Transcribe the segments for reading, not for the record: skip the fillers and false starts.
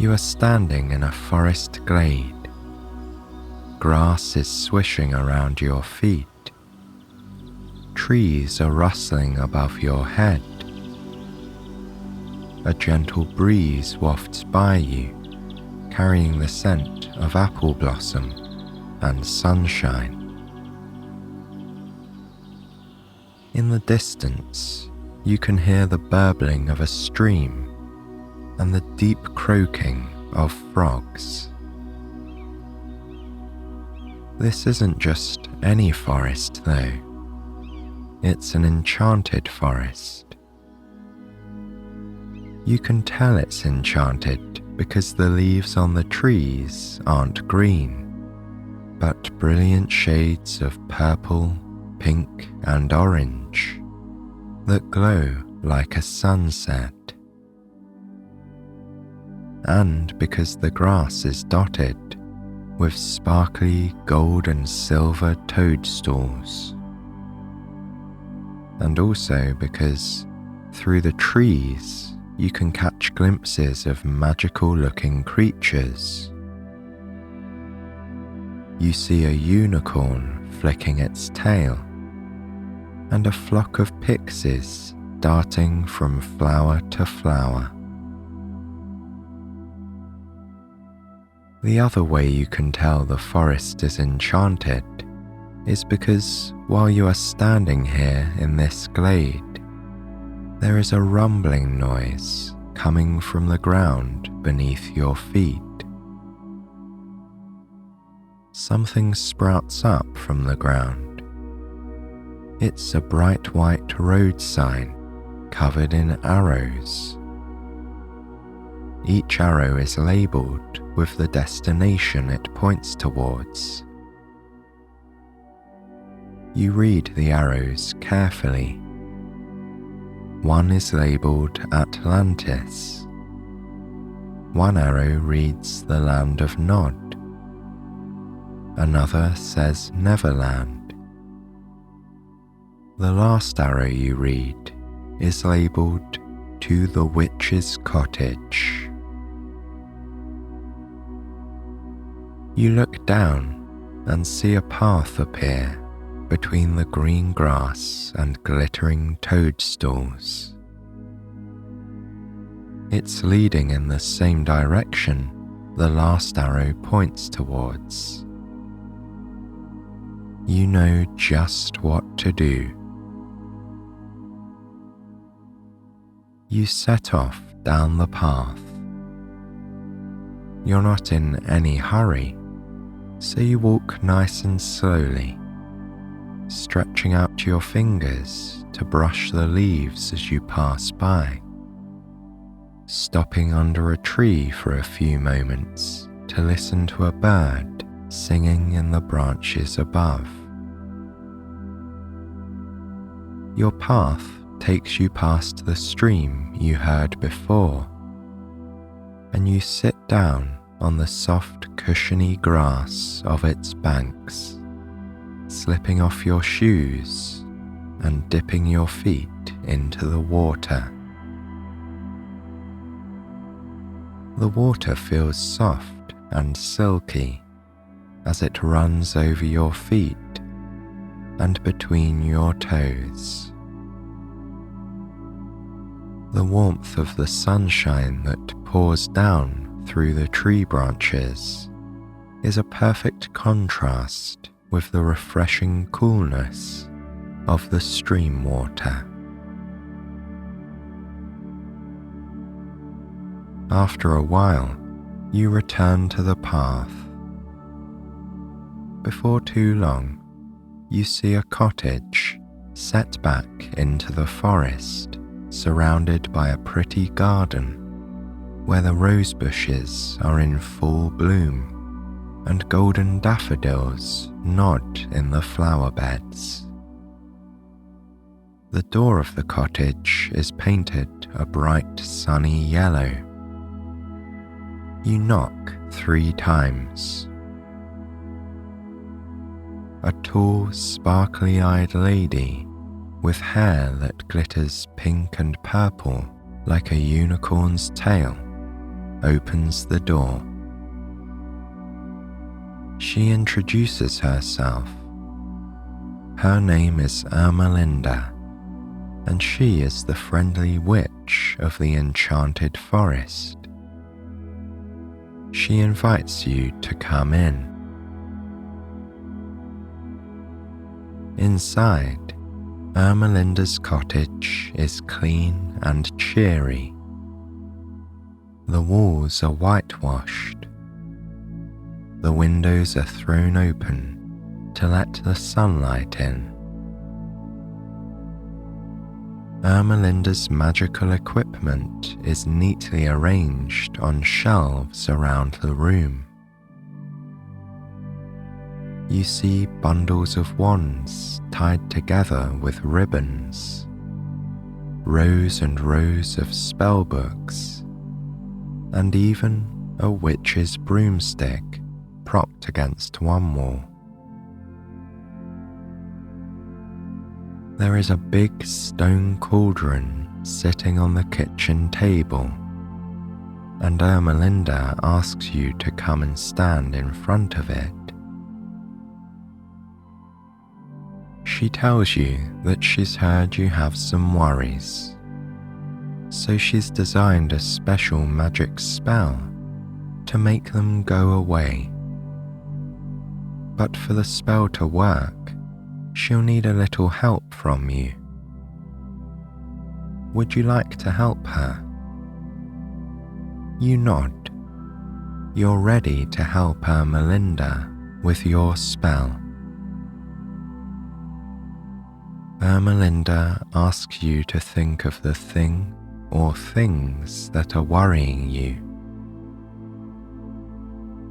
You are standing in a forest glade. Grass is swishing around your feet. Trees are rustling above your head. A gentle breeze wafts by you, carrying the scent of apple blossom and sunshine. In the distance, you can hear the burbling of a stream and the deep croaking of frogs. This isn't just any forest, though. It's an enchanted forest. You can tell it's enchanted because the leaves on the trees aren't green, but brilliant shades of purple, pink, and orange that glow like a sunset. And because the grass is dotted with sparkly gold and silver toadstools. And also because through the trees you can catch glimpses of magical-looking creatures. You see a unicorn flicking its tail, and a flock of pixies darting from flower to flower. The other way you can tell the forest is enchanted is because while you are standing here in this glade, there is a rumbling noise coming from the ground beneath your feet. Something sprouts up from the ground. It's a bright white road sign covered in arrows. Each arrow is labelled with the destination it points towards. You read the arrows carefully. One is labelled Atlantis. One arrow reads the land of Nod. Another says Neverland. The last arrow you read is labelled To the Witch's Cottage. You look down and see a path appear between the green grass and glittering toadstools. It's leading in the same direction the last arrow points towards. You know just what to do. You set off down the path. You're not in any hurry, so you walk nice and slowly, stretching out your fingers to brush the leaves as you pass by, stopping under a tree for a few moments to listen to a bird singing in the branches above. Your path takes you past the stream you heard before, and you sit down on the soft, cushiony grass of its banks, slipping off your shoes and dipping your feet into the water. The water feels soft and silky as it runs over your feet and between your toes. The warmth of the sunshine that pours down through the tree branches is a perfect contrast with the refreshing coolness of the stream water. After a while, you return to the path. Before too long, you see a cottage set back into the forest, surrounded by a pretty garden where the rose bushes are in full bloom and golden daffodils nod in the flower beds. The door of the cottage is painted a bright sunny yellow. You knock 3 times. A tall, sparkly-eyed lady with hair that glitters pink and purple like a unicorn's tail opens the door. She introduces herself. Her name is Ermelinda, and she is the friendly witch of the enchanted forest. She invites you to come in. Inside, Ermelinda's cottage is clean and cheery. The walls are whitewashed. The windows are thrown open to let the sunlight in. Ermelinda's magical equipment is neatly arranged on shelves around the room. You see bundles of wands tied together with ribbons, rows and rows of spell books, and even a witch's broomstick propped against one wall. There is a big stone cauldron sitting on the kitchen table, and Ermelinda asks you to come and stand in front of it. She tells you that she's heard you have some worries, so she's designed a special magic spell to make them go away. But for the spell to work, she'll need a little help from you. Would you like to help her? You nod. You're ready to help Ermelinda with your spell. Ermelinda asks you to think of the thing or things that are worrying you.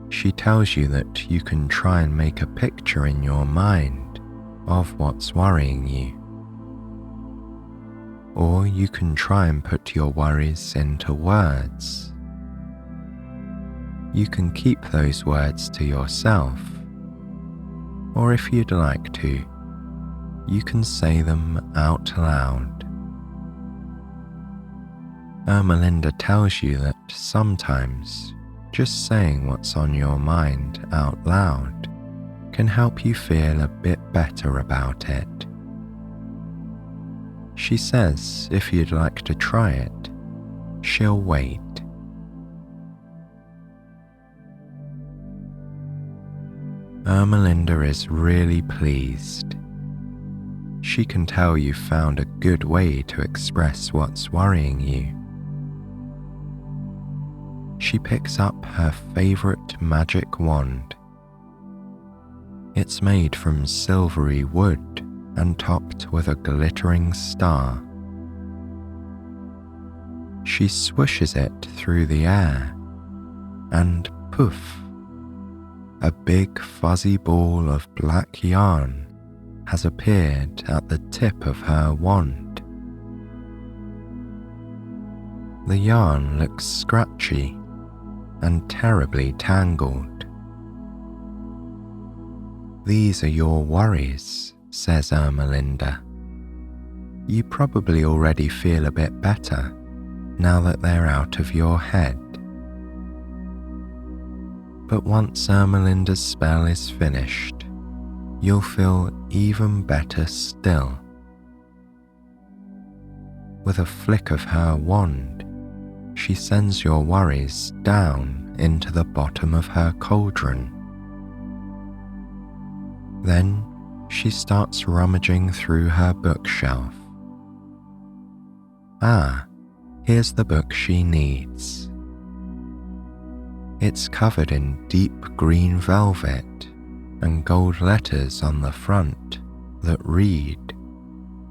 She tells you that you can try and make a picture in your mind of what's worrying you. Or you can try and put your worries into words. You can keep those words to yourself, or if you'd like to, you can say them out loud. Ermelinda tells you that sometimes just saying what's on your mind out loud can help you feel a bit better about it. She says if you'd like to try it, she'll wait. Ermelinda is really pleased. She can tell you've found a good way to express what's worrying you. She picks up her favorite magic wand. It's made from silvery wood and topped with a glittering star. She swishes it through the air, and poof, a big fuzzy ball of black yarn has appeared at the tip of her wand. The yarn looks scratchy and terribly tangled. These are your worries, says Ermelinda. You probably already feel a bit better now that they're out of your head. But once Ermelinda's spell is finished, you'll feel even better still. With a flick of her wand, she sends your worries down into the bottom of her cauldron. Then she starts rummaging through her bookshelf. Ah, here's the book she needs. It's covered in deep green velvet and gold letters on the front that read,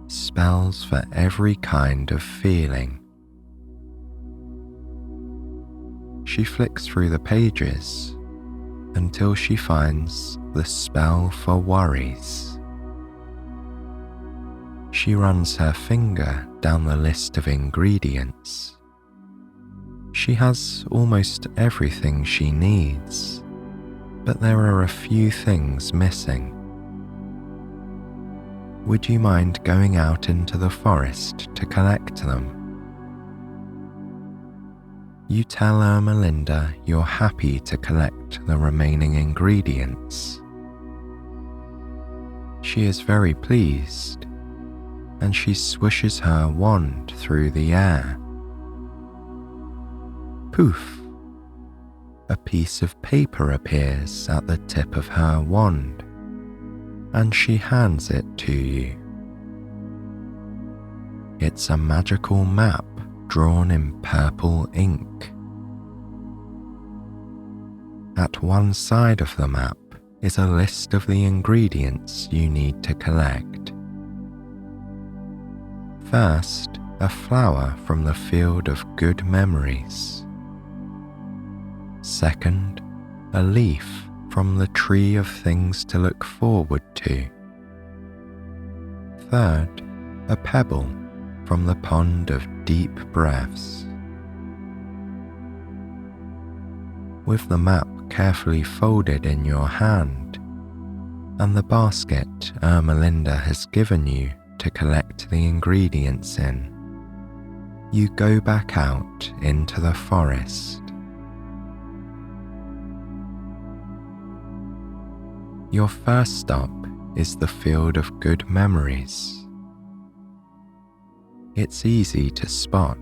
"Spells for every kind of feeling." She flicks through the pages until she finds the spell for worries. She runs her finger down the list of ingredients. She has almost everything she needs, but there are a few things missing. Would you mind going out into the forest to collect them? You tell Ermelinda you're happy to collect the remaining ingredients. She is very pleased, and she swishes her wand through the air. Poof! A piece of paper appears at the tip of her wand, and she hands it to you. It's a magical map drawn in purple ink. At one side of the map is a list of the ingredients you need to collect. First, a flower from the field of good memories. Second, a leaf from the tree of things to look forward to. Third, a pebble from the pond of deep breaths. With the map carefully folded in your hand, and the basket Ermelinda has given you to collect the ingredients in, you go back out into the forest. Your first stop is the field of good memories. It's easy to spot.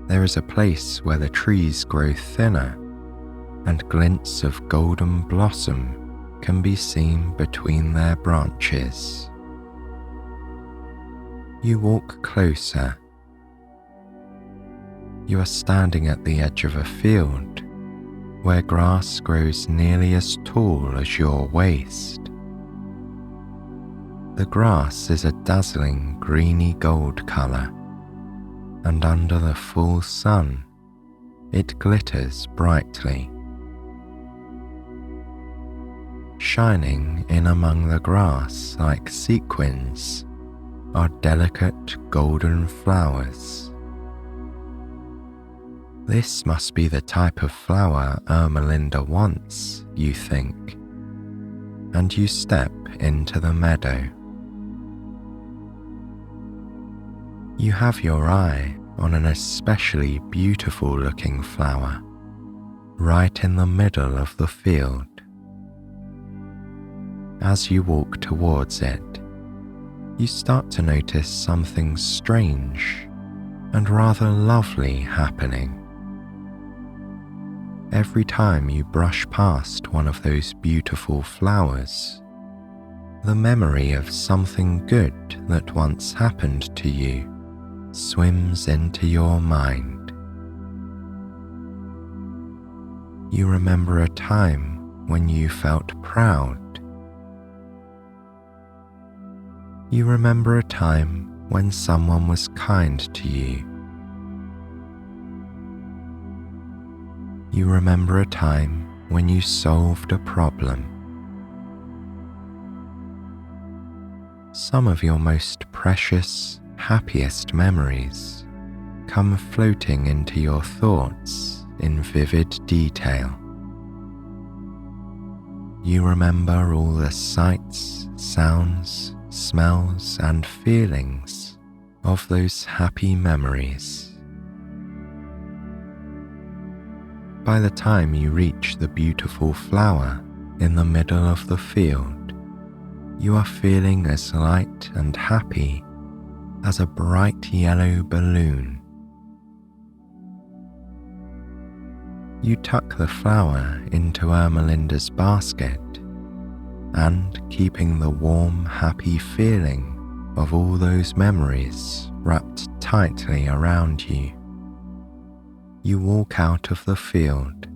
There is a place where the trees grow thinner and glints of golden blossom can be seen between their branches. You walk closer. You are standing at the edge of a field where grass grows nearly as tall as your waist. The grass is a dazzling greeny gold colour, and under the full sun, it glitters brightly. Shining in among the grass like sequins are delicate golden flowers. This must be the type of flower Ermelinda wants, you think, and you step into the meadow. You have your eye on an especially beautiful looking flower, right in the middle of the field. As you walk towards it, you start to notice something strange and rather lovely happening. Every time you brush past one of those beautiful flowers, the memory of something good that once happened to you swims into your mind. You remember a time when you felt proud. You remember a time when someone was kind to you. You remember a time when you solved a problem. Some of your most precious, happiest memories come floating into your thoughts in vivid detail. You remember all the sights, sounds, smells, and feelings of those happy memories. By the time you reach the beautiful flower in the middle of the field, you are feeling as light and happy as a bright yellow balloon. You tuck the flower into Ermelinda's basket, and keeping the warm, happy feeling of all those memories wrapped tightly around you, you walk out of the field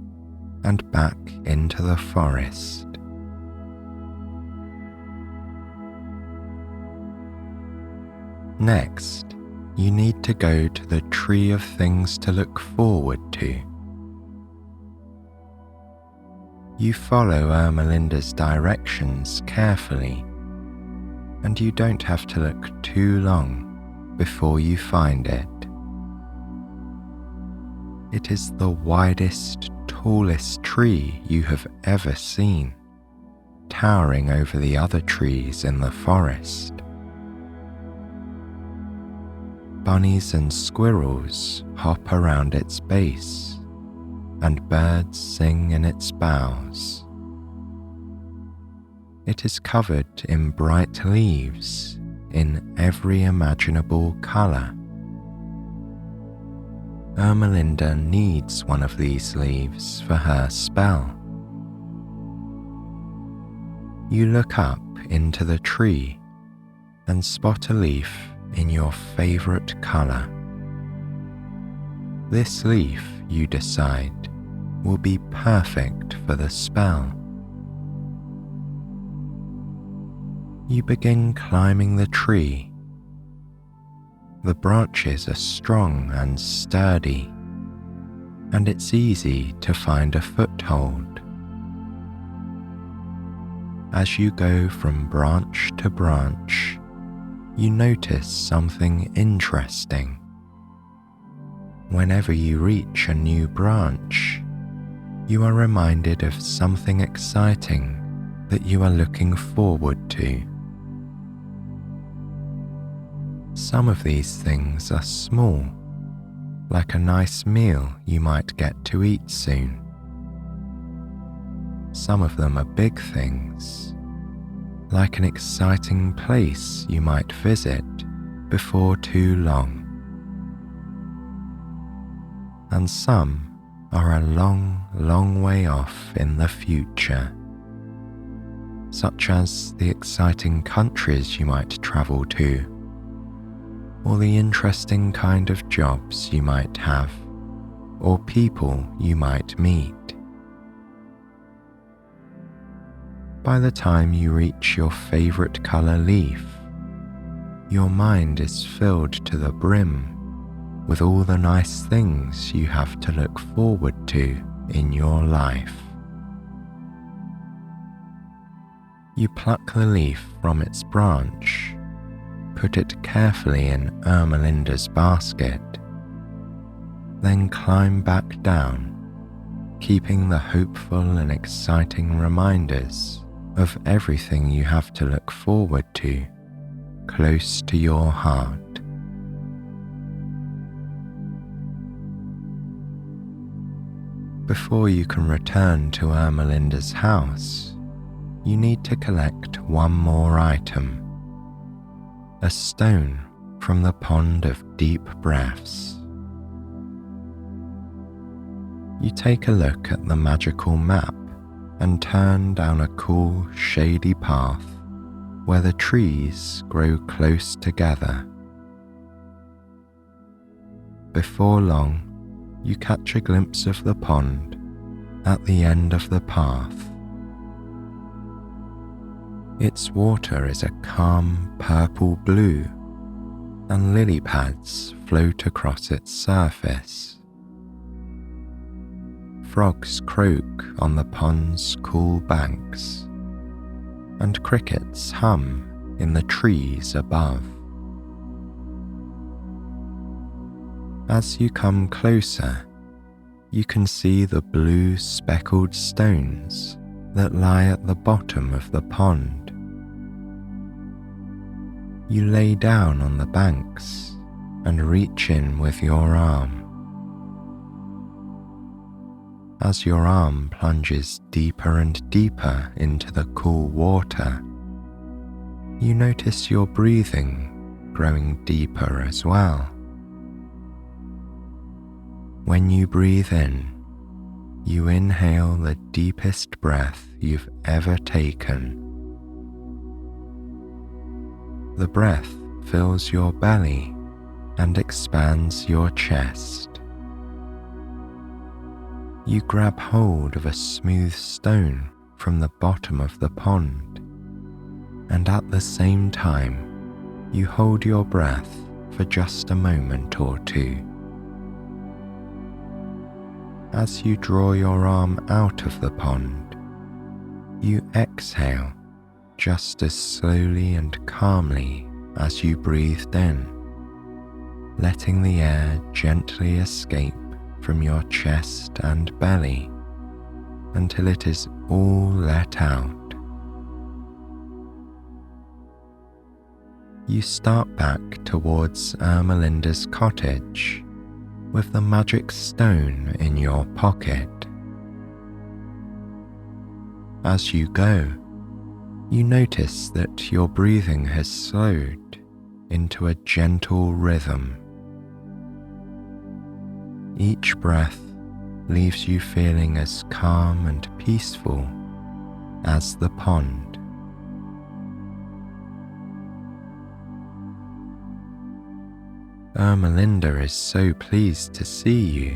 and back into the forest. Next, you need to go to the tree of things to look forward to. You follow Ermelinda's directions carefully, and you don't have to look too long before you find it. It is the widest, tallest tree you have ever seen, towering over the other trees in the forest. Bunnies and squirrels hop around its base, and birds sing in its boughs. It is covered in bright leaves in every imaginable colour. Ermelinda needs one of these leaves for her spell. You look up into the tree and spot a leaf in your favourite colour. This leaf, you decide, will be perfect for the spell. You begin climbing the tree. The branches are strong and sturdy, and it's easy to find a foothold. As you go from branch to branch, you notice something interesting. Whenever you reach a new branch, you are reminded of something exciting that you are looking forward to. Some of these things are small, like a nice meal you might get to eat soon. Some of them are big things, like an exciting place you might visit before too long. And some are a long, long way off in the future, such as the exciting countries you might travel to, or the interesting kind of jobs you might have, or people you might meet. By the time you reach your favourite colour leaf, your mind is filled to the brim with all the nice things you have to look forward to in your life. You pluck the leaf from its branch, put it carefully in Ermelinda's basket, then climb back down, keeping the hopeful and exciting reminders of everything you have to look forward to close to your heart. Before you can return to Ermelinda's house, you need to collect one more item: a stone from the pond of deep breaths. You take a look at the magical map and turn down a cool, shady path where the trees grow close together. Before long, you catch a glimpse of the pond at the end of the path. Its water is a calm purple blue, and lily pads float across its surface. Frogs croak on the pond's cool banks, and crickets hum in the trees above. As you come closer, you can see the blue speckled stones that lie at the bottom of the pond. You lay down on the banks and reach in with your arm. As your arm plunges deeper and deeper into the cool water, you notice your breathing growing deeper as well. When you breathe in, you inhale the deepest breath you've ever taken. The breath fills your belly and expands your chest. You grab hold of a smooth stone from the bottom of the pond, and at the same time, you hold your breath for just a moment or two. As you draw your arm out of the pond, you exhale just as slowly and calmly as you breathed in, letting the air gently escape from your chest and belly until it is all let out. You start back towards Ermelinda's cottage with the magic stone in your pocket. As you go, you notice that your breathing has slowed into a gentle rhythm. Each breath leaves you feeling as calm and peaceful as the pond. Ermelinda is so pleased to see you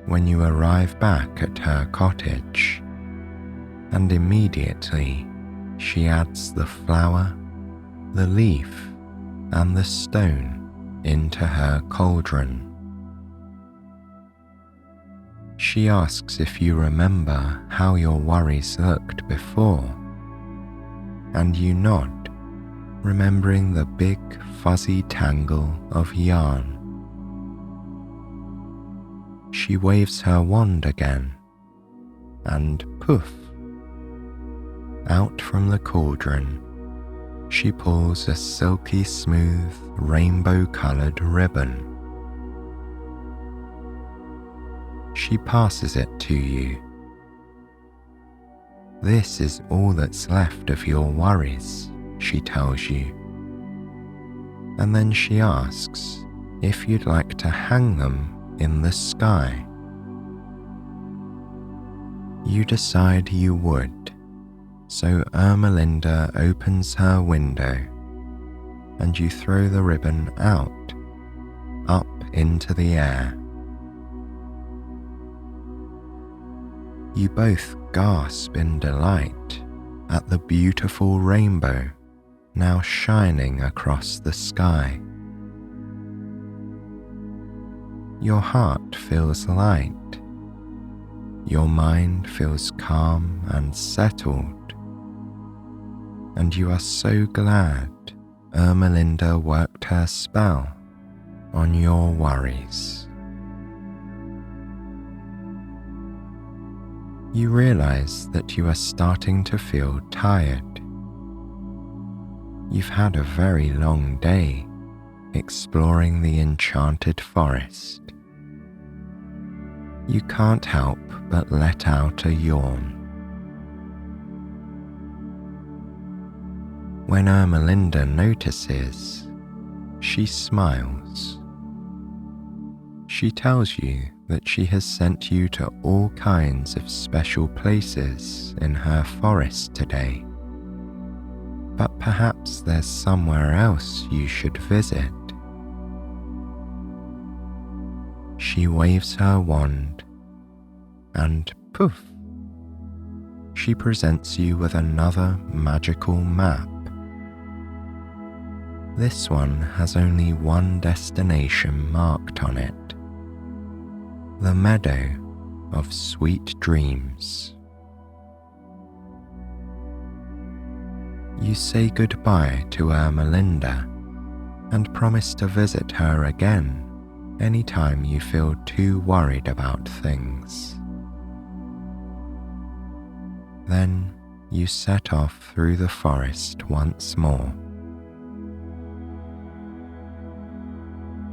when you arrive back at her cottage, and immediately she adds the flower, the leaf, and the stone into her cauldron. She asks if you remember how your worries looked before, and you nod, remembering the big fuzzy tangle of yarn. She waves her wand again, and poof! Out from the cauldron, she pulls a silky smooth rainbow-coloured ribbon. She passes it to you. "This is all that's left of your worries," she tells you. And then she asks if you'd like to hang them in the sky. You decide you would, so Ermelinda opens her window and you throw the ribbon out, up into the air. You both gasp in delight at the beautiful rainbow now shining across the sky. Your heart feels light, your mind feels calm and settled, and you are so glad Ermelinda worked her spell on your worries. You realize that you are starting to feel tired. You've had a very long day exploring the enchanted forest. You can't help but let out a yawn. When Ermelinda notices, she smiles. She tells you that she has sent you to all kinds of special places in her forest today. But perhaps there's somewhere else you should visit. She waves her wand, and poof, she presents you with another magical map. This one has only one destination marked on it: the Meadow of Sweet Dreams. You say goodbye to Ermelinda and promise to visit her again anytime you feel too worried about things. Then you set off through the forest once more.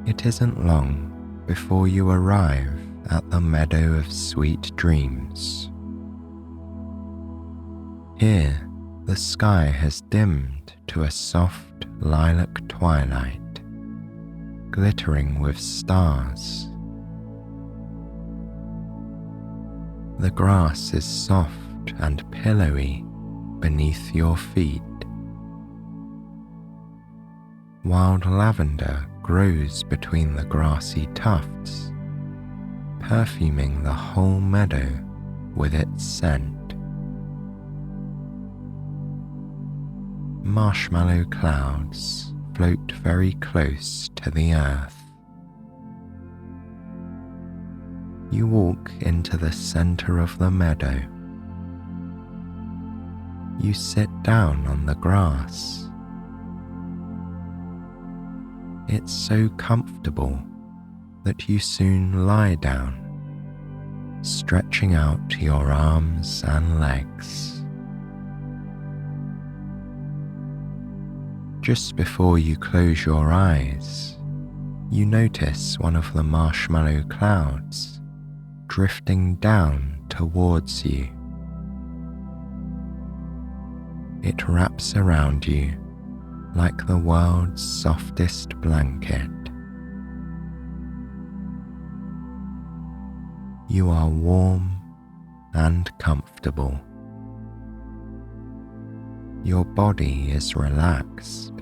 It isn't long before you arrive at the Meadow of Sweet Dreams. Here, the sky has dimmed to a soft lilac twilight, glittering with stars. The grass is soft and pillowy beneath your feet. Wild lavender grows between the grassy tufts, perfuming the whole meadow with its scent. Marshmallow clouds float very close to the earth. You walk into the center of the meadow. You sit down on the grass. It's so comfortable that you soon lie down, stretching out your arms and legs. Just before you close your eyes, you notice one of the marshmallow clouds drifting down towards you. It wraps around you like the world's softest blanket. You are warm and comfortable. Your body is relaxed.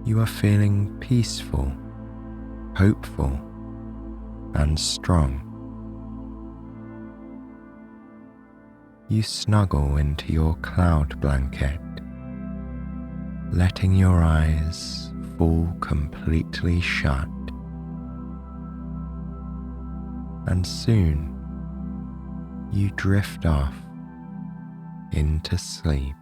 You are feeling peaceful, hopeful, and strong. You snuggle into your cloud blanket, letting your eyes fall completely shut. And soon you drift off into sleep.